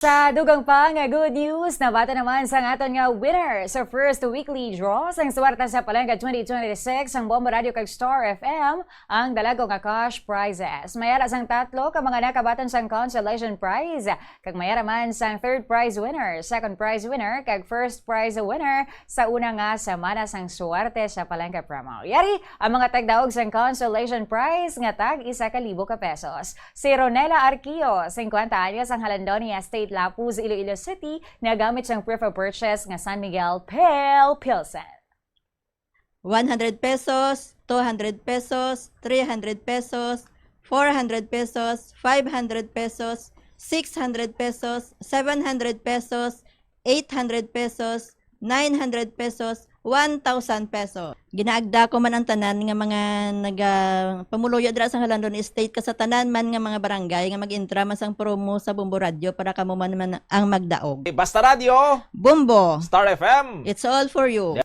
Sa dugang pa nga good news, nabata naman sa aton nga winner sa first weekly draw sang suwarta sa Palengka 2026 ang Bombo Radio kag Star FM ang dalago nga cash prizes. Mayara sang tatlo ka mga nakabatan sang consolation prize kag mayara man sang third prize winner, second prize winner kag first prize winner sa una nga semana sang suwarte sa Palengka promo. Yari ang mga tagdaog sang consolation prize nga tag 1,000 ka pesos. Si Ronela Arquio, 50 anyos ang Halandonia State Lapuz, Iloilo City, nagamit siyang proof of purchase nga San Miguel Pale Pilsen. 100 pesos, 200 pesos, 300 pesos, 400 pesos, 500 pesos, 600 pesos, 700 pesos, 800 pesos, 900 pesos, 1,000 pesos. Ginaagda ko man ang tanan nga mga pamuluyo dira sa Halandon State ka sa tanan man nga mga barangay nga mag-intra man sang promo sa Bombo Radio para kamo man ang magdaog. Basta Radio, Bombo, Star FM. it's all for you.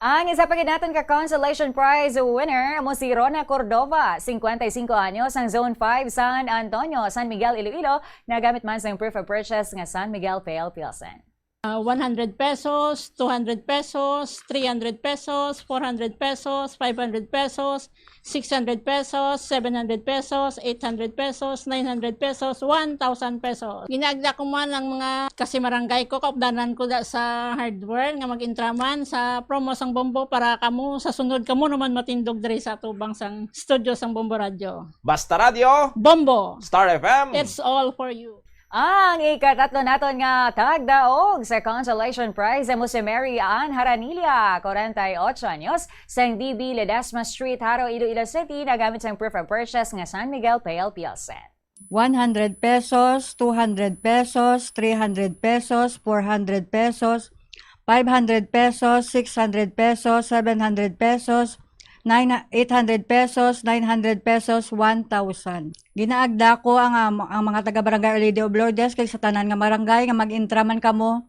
Ang isa pa natin ka consolation prize winner mo si Rona Cordova, 55 anyos, ang Zone 5 San Antonio, San Miguel, Iloilo, nagamit man sa proof of purchase nga San Miguel Pale Pilsen. 100 pesos, 200 pesos, 300 pesos, 400 pesos, 500 pesos, 600 pesos, 700 pesos, 800 pesos, 900 pesos, 1,000 pesos. Ginagda ko man ang mga kasi marangay ko, kaupdanan ko sa hardware nga mag-intraman sa promo sang Bombo para kamo sa sunod kamo naman matindog diri sa tubang sang studio sang Bombo Radio. Basta Radio, Bombo, Star FM. it's all for you. Ang ikatatlo naton nga tagdaog sa consolation prize mo si Mary Ann Haranilia, 48 anyos, sang DB Ledesma Street, Haro, Iloilo City, nagamit sang proof of purchase nga San Miguel Pale Pilsen. 100 pesos, 200 pesos, 300 pesos, 400 pesos, 500 pesos, 600 pesos, 700 pesos, 800 pesos, 900 pesos, 1,000. Ginaagda ko ang mga taga-barangay Lady of Lourdes kay sa tanan nga barangay nga mag-intraman kamo.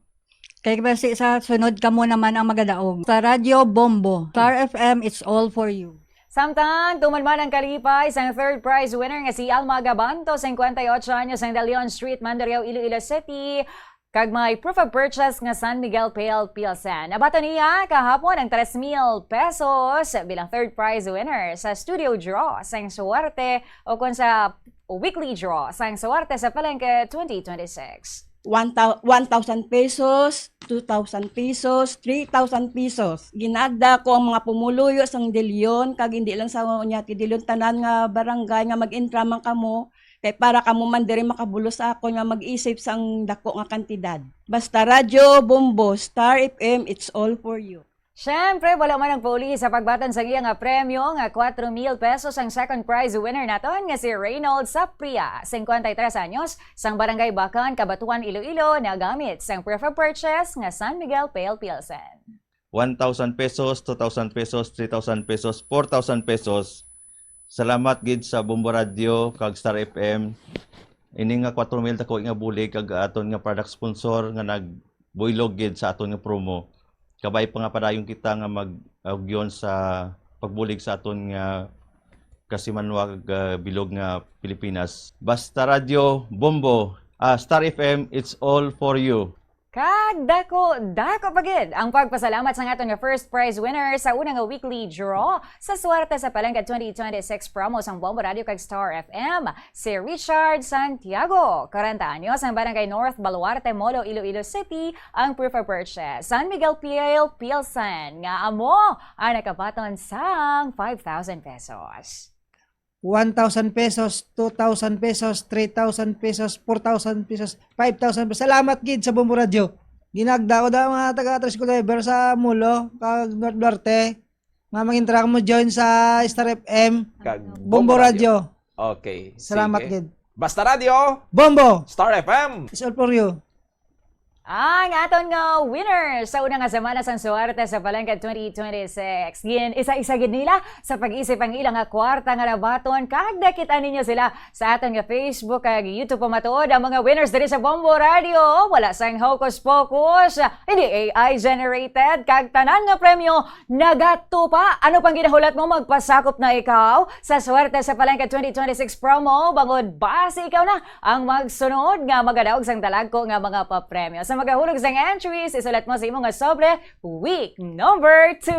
Kay kasi sa sunod kamo naman ang magadaog. Sa Radio Bombo, Star FM, it's all for you. Samtang tumalman ang kalipay sa third prize winner nga si Alma Gabanto, 58 anyos, ang De Leon Street, Mandurriao, Iloilo City, kag may proof of purchase nga San Miguel Pale Pilsen. Nabato niya kahapon ang 3,000 pesos bilang third prize winner sa studio draw sang suwarte o kung sa weekly draw sang suwarte sa Palengka 2026. 1,000 pesos, 2,000 pesos, 3,000 pesos. Ginagda ko ang mga pumuluyo sang De Leon, kag hindi lang sa unya ti De Leon tanan nga barangay nga mag-intra man kamo. Kay para kamo man diri makabulos ako nga mag-isip sang dako nga kantidad. Basta Radio Bombo, Star FM, it's all for you. Siyempre, wala man ang puli sa pagbatan sa iya nga premyo nga 4,000 pesos ang second prize winner naton nga si Reynold Sapria, 53 anyos, sang Barangay Bacan, Cabatuan, Iloilo, nagamit sang proof of purchase nga San Miguel Pale Pilsen. 1,000 pesos, 2,000 pesos, 3,000 pesos, 4,000 pesos. Salamat gid sa Bombo Radio kag Star FM. Ini nga 4,000 tako nga bulig kag aton nga product sponsor nga nagbuylog gid sa aton nga promo. Kabay pa nga padayon kita nga mag-agyon sa pagbulig sa aton nga kasimanwag bilog nga Pilipinas. Basta Radio Bombo, Star FM, it's all for you. Kag dako pagid ang pagpasalamat sa aton nga first prize winner sa unang nga weekly draw sa suwerte sa Palengka 2026 promo sang Bombo Radio kag Star FM, si Richard Santiago, 40 anyos, ang Barangay North Baluarte, Molo, Iloilo City, ang proof of purchase San Miguel Pale Pilsen nga amo ang nakabaton sang 5,000 pesos. 1,000 pesos, 2,000 pesos, 3,000 pesos, 4,000 pesos, 5,000 pesos. Salamat gid sa Bombo Radio. Ginagda ko daw mga taga-tricycle driver sa Mulo, kag North Duarte. Nga mangintra mo join sa Star FM, Kag Bombo Radio. Okay. Salamat sige. gid. Basta Radio, Bombo, Star FM. it's all for you. Ang aton nga winner sa unang nga semana sang suwerte sa Palengke 2026. Gin isa-isa gid nila sa pag-isip ang ilang nga kwarta nga nabaton. Kag nakita ninyo sila sa aton nga Facebook kag YouTube pamatuod ang mga winners diri sa Bombo Radio. Wala sang hocus pocus, hindi AI generated kag tanan nga premyo nagatupa. Ano pang ginahulat mo magpasakop na ikaw sa suwerte sa Palengke 2026 promo bangod base ikaw na ang magsunod nga magadaog sang dalagko nga mga papremyo. Sa magahulog sang entries, isulat mo sa imong nga sobre week number 2.